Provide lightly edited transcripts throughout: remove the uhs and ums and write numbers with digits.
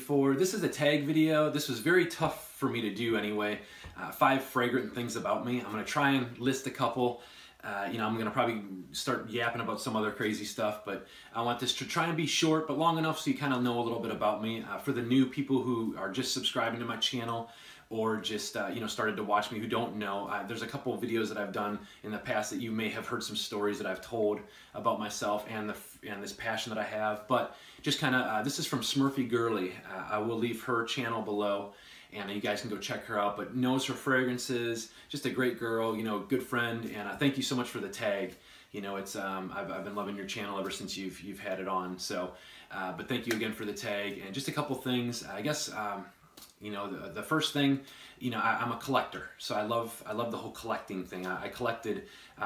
for, this is a tag video. This was very tough for me to do anyway. 5 fragrant things about me. I'm gonna try and list a couple. You know, I'm gonna probably start yapping about some other crazy stuff, but I want this to try and be short, but long enough so you kind of know a little bit about me. For the new people who are just subscribing to my channel, or just you know, started to watch me who don't know, there's a couple of videos that I've done in the past that you may have heard some stories that I've told about myself and this passion that I have. But just kind of, this is from Smurfy Girly. I will leave her channel below, and you guys can go check her out. But knows her fragrances, just a great girl, you know, good friend. And thank you so much for the tag. You know, it's I've been loving your channel ever since you've had it on. So, but thank you again for the tag. And just a couple things, I guess. You know, the first thing, you know, I'm a collector, so I love the whole collecting thing. I collected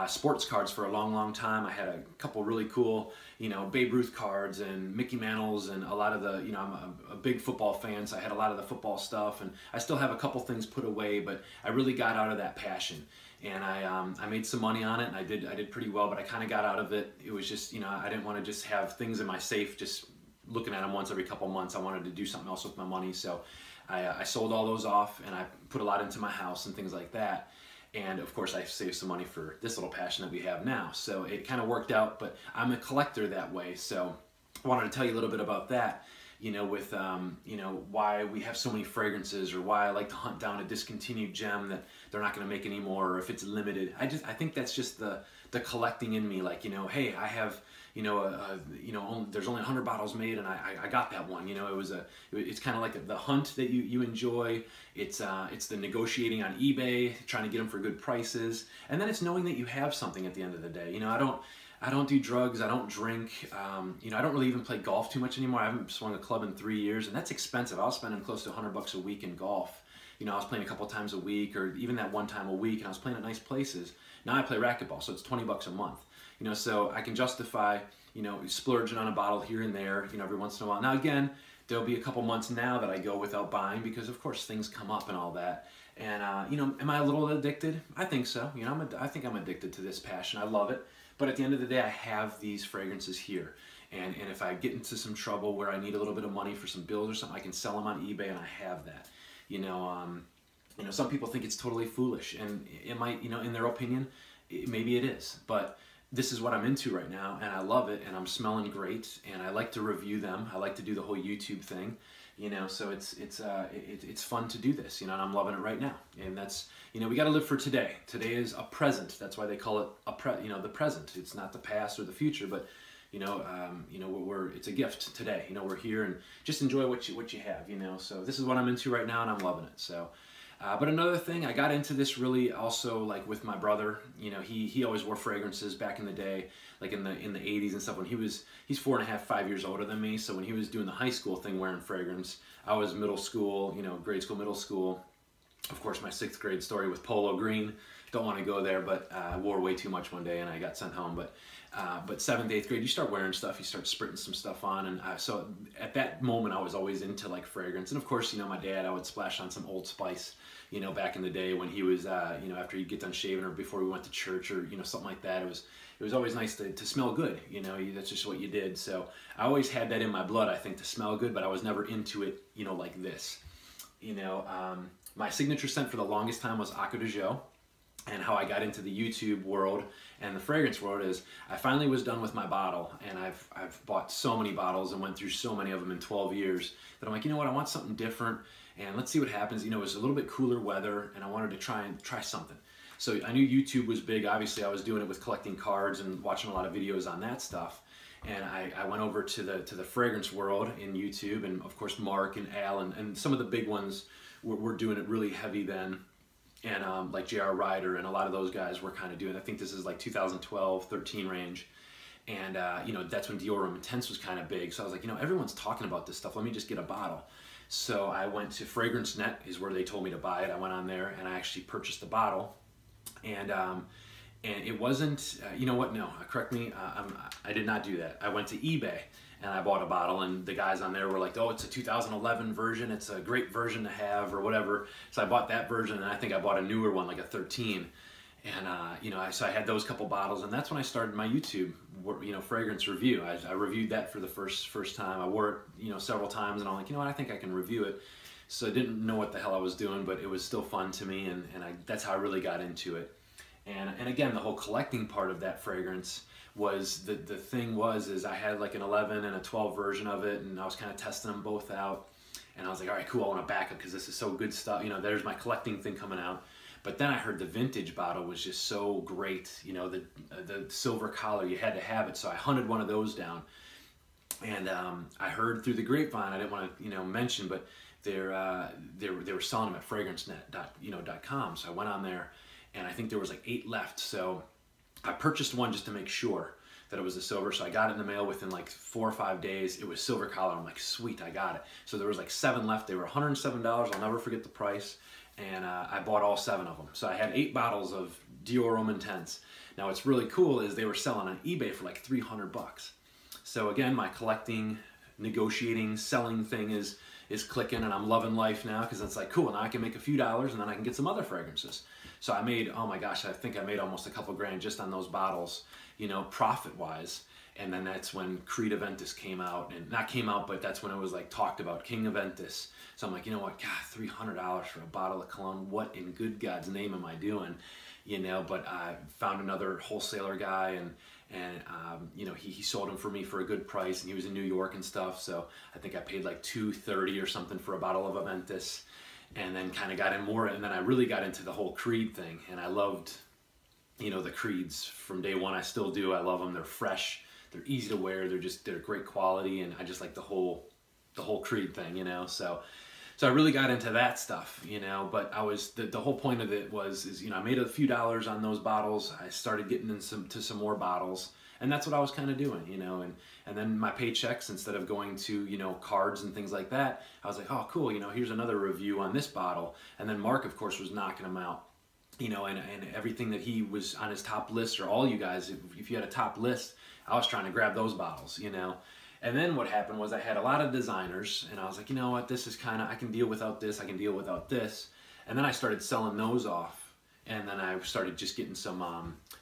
sports cards for a long time. I had a couple really cool, you know, Babe Ruth cards and Mickey Mantles and a lot of the, you know, I'm a big football fan, so I had a lot of the football stuff, and I still have a couple things put away, but I really got out of that passion. And I made some money on it, and I did pretty well, but I kind of got out of it. It was just, you know, I didn't want to just have things in my safe just looking at them once every couple months. I wanted to do something else with my money, so I sold all those off, and I put a lot into my house and things like that. And of course I saved some money for this little passion that we have now. So it kind of worked out, but I'm a collector that way. So I wanted to tell you a little bit about that, you know, with, you know, why we have so many fragrances, or why I like to hunt down a discontinued gem that they're not going to make anymore, or if it's limited. I think that's just the collecting in me. Like, you know, hey, I have, you know, there's only 100 bottles made, and I got that one. You know, it's kind of like the hunt that you enjoy. It's the negotiating on eBay, trying to get them for good prices, and then it's knowing that you have something at the end of the day. You know, I don't do drugs, I don't drink, you know, I don't really even play golf too much anymore. I haven't swung a club in 3 years, and that's expensive. I was spending close to $100 a week in golf. You know, I was playing a couple times a week, or even that one time a week, and I was playing at nice places. Now I play racquetball, so it's $20 a month. You know, so I can justify, you know, splurging on a bottle here and there, you know, every once in a while. Now again, there'll be a couple months now that I go without buying, because of course things come up and all that. And you know, am I a little addicted? I think so. You know, I think I'm addicted to this passion. I love it. But at the end of the day, I have these fragrances here. And if I get into some trouble where I need a little bit of money for some bills or something, I can sell them on eBay, and I have that. You know, some people think it's totally foolish, and it might, you know, in their opinion, maybe it is. But this is what I'm into right now, and I love it, and I'm smelling great, and I like to review them. I like to do the whole YouTube thing, you know, so it's fun to do this, you know, and I'm loving it right now. And that's, you know, we got to live for today. Today is a present. That's why they call it you know, the present. It's not the past or the future, but you know, it's a gift today. You know, we're here, and just enjoy what you have, you know. So this is what I'm into right now, and I'm loving it. So. But another thing, I got into this really also like with my brother. You know, he always wore fragrances back in the day, like in the 80s and stuff. When he's 4.5, 5 years older than me. So when he was doing the high school thing wearing fragrance, I was middle school, you know, grade school, middle school. Of course, my 6th grade story with Polo Green. Don't want to go there, but I wore way too much one day and I got sent home. But 7th, 8th grade, you start wearing stuff, you start spritting some stuff on, and so at that moment I was always into like fragrance. And of course, you know, my dad, I would splash on some Old Spice, you know, back in the day when he was, you know, after he'd get done shaving or before we went to church or, you know, something like that. It was always nice to smell good, you know, that's just what you did. So I always had that in my blood, I think, to smell good, but I was never into it, you know, like this. You know, my signature scent for the longest time was Acque de Jo. And how I got into the YouTube world and the fragrance world is I finally was done with my bottle, and I've bought so many bottles and went through so many of them in 12 years that I'm like, you know what, I want something different, and let's see what happens. You know, it was a little bit cooler weather, and I wanted to try something. So I knew YouTube was big. Obviously, I was doing it with collecting cards and watching a lot of videos on that stuff. And I went over to the fragrance world in YouTube, and of course Mark and Al and some of the big ones were doing it really heavy then. And like J.R. Ryder and a lot of those guys were kind of doing, I think this is like 2012, 13 range. And, you know, that's when Dior Intense was kind of big. So I was like, you know, everyone's talking about this stuff. Let me just get a bottle. So I went to Fragrance Net is where they told me to buy it. I went on there and I actually purchased the bottle. And it wasn't, you know what, no, correct me, I did not do that. I went to eBay and I bought a bottle, and the guys on there were like, oh, it's a 2011 version, it's a great version to have, or whatever. So I bought that version, and I think I bought a newer one, like a 13. And, you know, so I had those couple bottles, and that's when I started my YouTube fragrance review. I reviewed that for the first time. I wore it, several times, and I'm like, you know what, I think I can review it. So I didn't know what the hell I was doing, but it was still fun to me, and that's how I really got into it. And again, the whole collecting part of that fragrance was the thing is I had like an 11 and a 12 version of it, and I was kind of testing them both out. And I was like, all right, cool, I want to back up because this is so good stuff. There's my collecting thing coming out. But then I heard the vintage bottle was just so great. The silver collar, you had to have it. So I hunted one of those down. And I heard through the grapevine, I didn't want to mention, but they were selling them at fragrancenet.com. So I went on there, and I think there was like 8 left. So I purchased one just to make sure that it was a silver. So I got it in the mail within like 4 or 5 days. It was silver collar. I'm like, sweet, I got it. So there was like 7 left. They were $107. I'll never forget the price. And I bought all 7 of them. So I had 8 bottles of Dior Homme Intense. Now what's really cool is they were selling on eBay for like $300. So again, my collecting, negotiating, selling thing is clicking, and I'm loving life now, because it's like, cool, now I can make a few dollars, and then I can get some other fragrances. So I made, oh my gosh, I think I made almost a couple grand just on those bottles, profit-wise. And then that's when Creed Aventus came out, and not came out, but that's when it was like talked about, King Aventus. So I'm like, you know what, God, $300 for a bottle of cologne, what in good God's name am I doing? But I found another wholesaler guy, and he sold them for me for a good price, and he was in New York and stuff. So I think I paid like $230 or something for a bottle of Aventus, and then kind of got in more. And then I really got into the whole Creed thing, and I loved, the Creeds from day one. I still do. I love them. They're fresh. They're easy to wear. They're great quality, and I just like the whole Creed thing, So I really got into that stuff, but I was, the whole point of it was I made a few dollars on those bottles. I started getting into some more bottles, and that's what I was kind of doing, and then my paychecks, instead of going to, cards and things like that, I was like, oh, cool, here's another review on this bottle. And then Mark, of course, was knocking them out, and everything that he was on his top list, or all you guys, if you had a top list, I was trying to grab those bottles, And then what happened was I had a lot of designers, and I was like, you know what, this is kind of, I can deal without this, I can deal without this. And then I started selling those off, and then I started just getting some,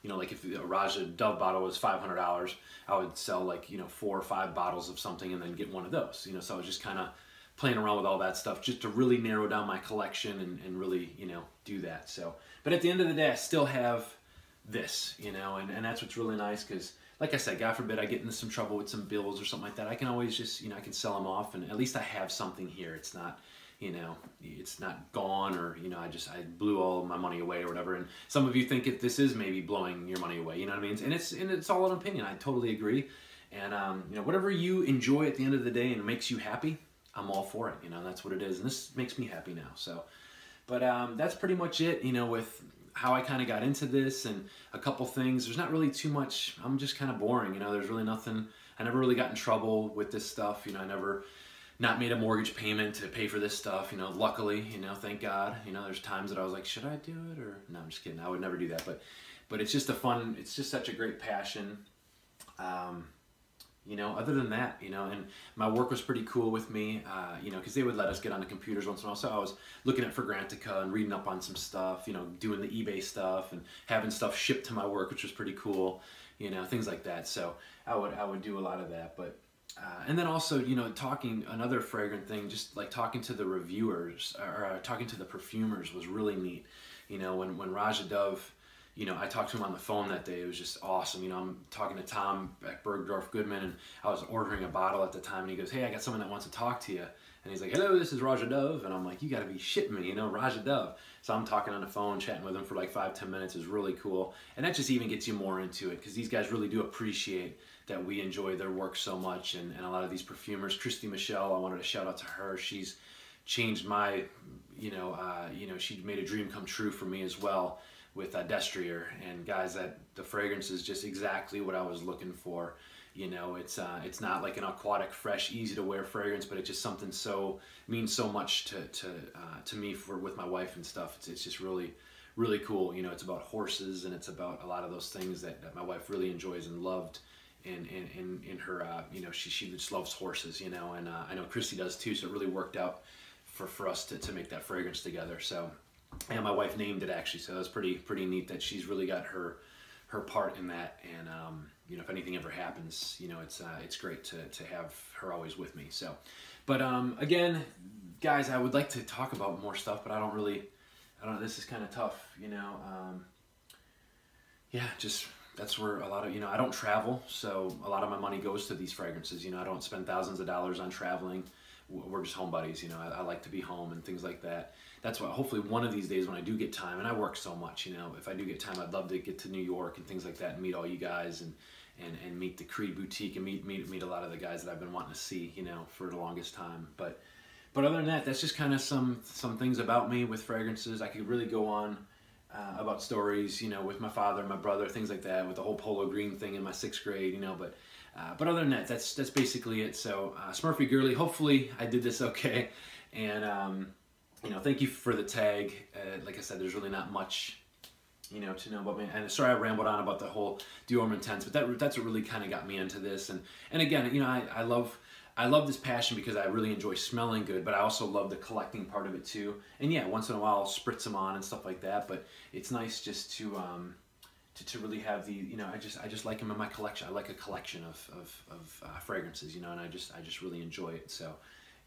like if a Raja Dove bottle was $500, I would sell like, 4 or 5 bottles of something and then get one of those, So I was just kind of playing around with all that stuff just to really narrow down my collection and really, do that. So, but at the end of the day, I still have this, and that's what's really nice, because like I said, God forbid I get into some trouble with some bills or something like that, I can always just, I can sell them off, and at least I have something here. It's not, it's not gone, or, I blew all my money away or whatever. And some of you think this is maybe blowing your money away, you know what I mean? And it's all an opinion. I totally agree. And, whatever you enjoy at the end of the day and makes you happy, I'm all for it. That's what it is. And this makes me happy now. So, but that's pretty much it, with how I kind of got into this, and a couple things. There's not really too much. I'm just kind of boring, there's really nothing. I never really got in trouble with this stuff. I never not made a mortgage payment to pay for this stuff, luckily, thank God. There's times that I was like, should I do it? Or no, I'm just kidding. I would never do that. But it's just it's just such a great passion. Other than that, and my work was pretty cool with me, because they would let us get on the computers once in a while. So I was looking at Fragrantica and reading up on some stuff, doing the eBay stuff and having stuff shipped to my work, which was pretty cool, things like that. So I would do a lot of that. But and then also, talking, another fragrant thing, just like talking to the reviewers, or talking to the perfumers was really neat. When Raja Dove, I talked to him on the phone that day. It was just awesome. I'm talking to Tom at Bergdorf Goodman, and I was ordering a bottle at the time, and he goes, hey, I got someone that wants to talk to you. And he's like, hello, this is Raja Dove. And I'm like, you got to be shitting me, Raja Dove. So I'm talking on the phone, chatting with him for like 5-10 minutes. It was really cool. And that just even gets you more into it, because these guys really do appreciate that we enjoy their work so much. And a lot of these perfumers, Christy Michelle, I wanted to shout out to her. She's changed my, she made a dream come true for me as well, with Destrier. And guys, that the fragrance is just exactly what I was looking for. It's not like an aquatic, fresh, easy to wear fragrance, but it's just something means so much to me with my wife and stuff. It's just really, really cool. It's about horses, and it's about a lot of those things that my wife really enjoys and loved in her, she just loves horses, and I know Christy does too. So it really worked out for us to make that fragrance together. So. And my wife named it, actually, so that's pretty neat that she's really got her part in that. And you know, if anything ever happens, you know, it's great to have her always with me. So, but again, guys, I would like to talk about more stuff, but I don't, this is kind of tough, you know. Yeah, just, that's where a lot of, you know, I don't travel, so a lot of my money goes to these fragrances. You know, I don't spend thousands of dollars on traveling. We're just home buddies, you know. I like to be home and things like that. That's why hopefully one of these days when I do get time, and I work so much, you know, if I do get time, I'd love to get to New York and things like that and meet all you guys and meet the Creed Boutique and meet a lot of the guys that I've been wanting to see, you know, for the longest time. But other than that, that's just kind of some things about me with fragrances. I could really go on about stories, you know, with my father, my brother, things like that, with the whole polo green thing in my 6th grade, you know, but other than that, that's basically it. So Smurfy Girly, hopefully I did this okay, and you know, thank you for the tag. Like I said, there's really not much, you know, to know about me, and sorry I rambled on about the whole Dior Intense, but that's what really kind of got me into this, and again, you know, I love this passion because I really enjoy smelling good, but I also love the collecting part of it too. And yeah, once in a while I'll spritz them on and stuff like that, but it's nice just to really have the, you know, I just like them in my collection. I like a collection of fragrances, you know, and I just really enjoy it. So,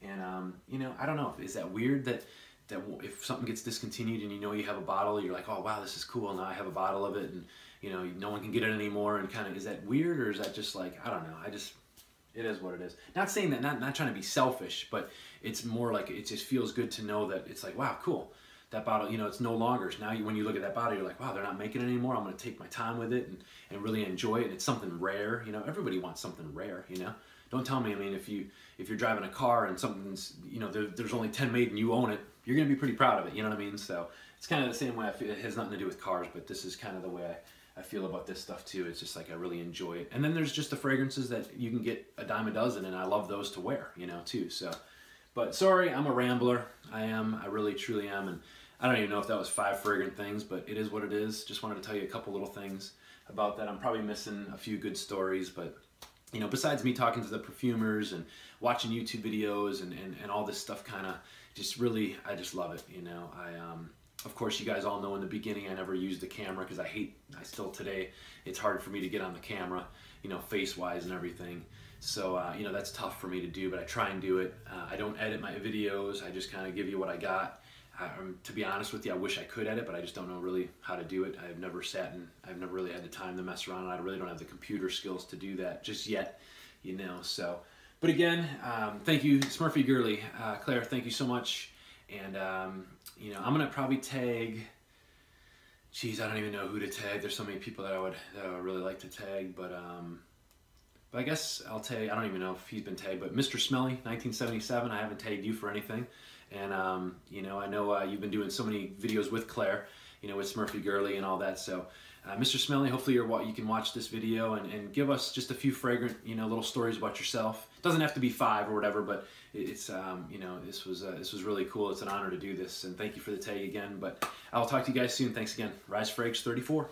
and you know, I don't know, is that weird that if something gets discontinued and you know you have a bottle, you're like, oh wow, this is cool, now I have a bottle of it, and you know, no one can get it anymore, and kind of, is that weird, or is that just like, I don't know, it is what it is. Not saying that, not trying to be selfish, but it's more like it just feels good to know that it's like, wow, cool. That bottle, you know, it's no longer. Now when you look at that bottle, you're like, wow, they're not making it anymore. I'm going to take my time with it and really enjoy it. And it's something rare. You know, everybody wants something rare, you know. Don't tell me, I mean, if you're driving a car and something's, you know, there's only 10 made and you own it, you're going to be pretty proud of it, you know what I mean? So it's kind of the same way I feel. It has nothing to do with cars, but this is kind of the way I feel about this stuff too. It's just like I really enjoy it. And then there's just the fragrances that you can get a dime a dozen, and I love those to wear, you know, too. So, but sorry, I'm a rambler. I really truly am, and I don't even know if that was 5 fragrant things, but it is what it is. Just wanted to tell you a couple little things about that. I'm probably missing a few good stories, but you know, besides me talking to the perfumers and watching YouTube videos and all this stuff, kind of just really, I just love it, you know. Of course, you guys all know in the beginning I never used the camera because I still today, it's hard for me to get on the camera, you know, face-wise and everything. So, you know, that's tough for me to do, but I try and do it. I don't edit my videos. I just kind of give you what I got. To be honest with you, I wish I could edit, but I just don't know really how to do it. I've never really had the time to mess around, and I really don't have the computer skills to do that just yet, you know. So, but again, thank you, Smurfy Girly. Claire, thank you so much. And, you know, I'm going to probably tag, geez, I don't even know who to tag. There's so many people that I would really like to tag, but I guess I'll tag, I don't even know if he's been tagged, but Mr. Smelly, 1977, I haven't tagged you for anything. And, you know, I know you've been doing so many videos with Claire, you know, with Smurfy Girly and all that. So, Mr. Smelly, hopefully you can watch this video and give us just a few fragrant, you know, little stories about yourself. It doesn't have to be 5 or whatever, but it's, you know, this was really cool. It's an honor to do this, and thank you for the tag again. But I'll talk to you guys soon. Thanks again. Rise Frags 34.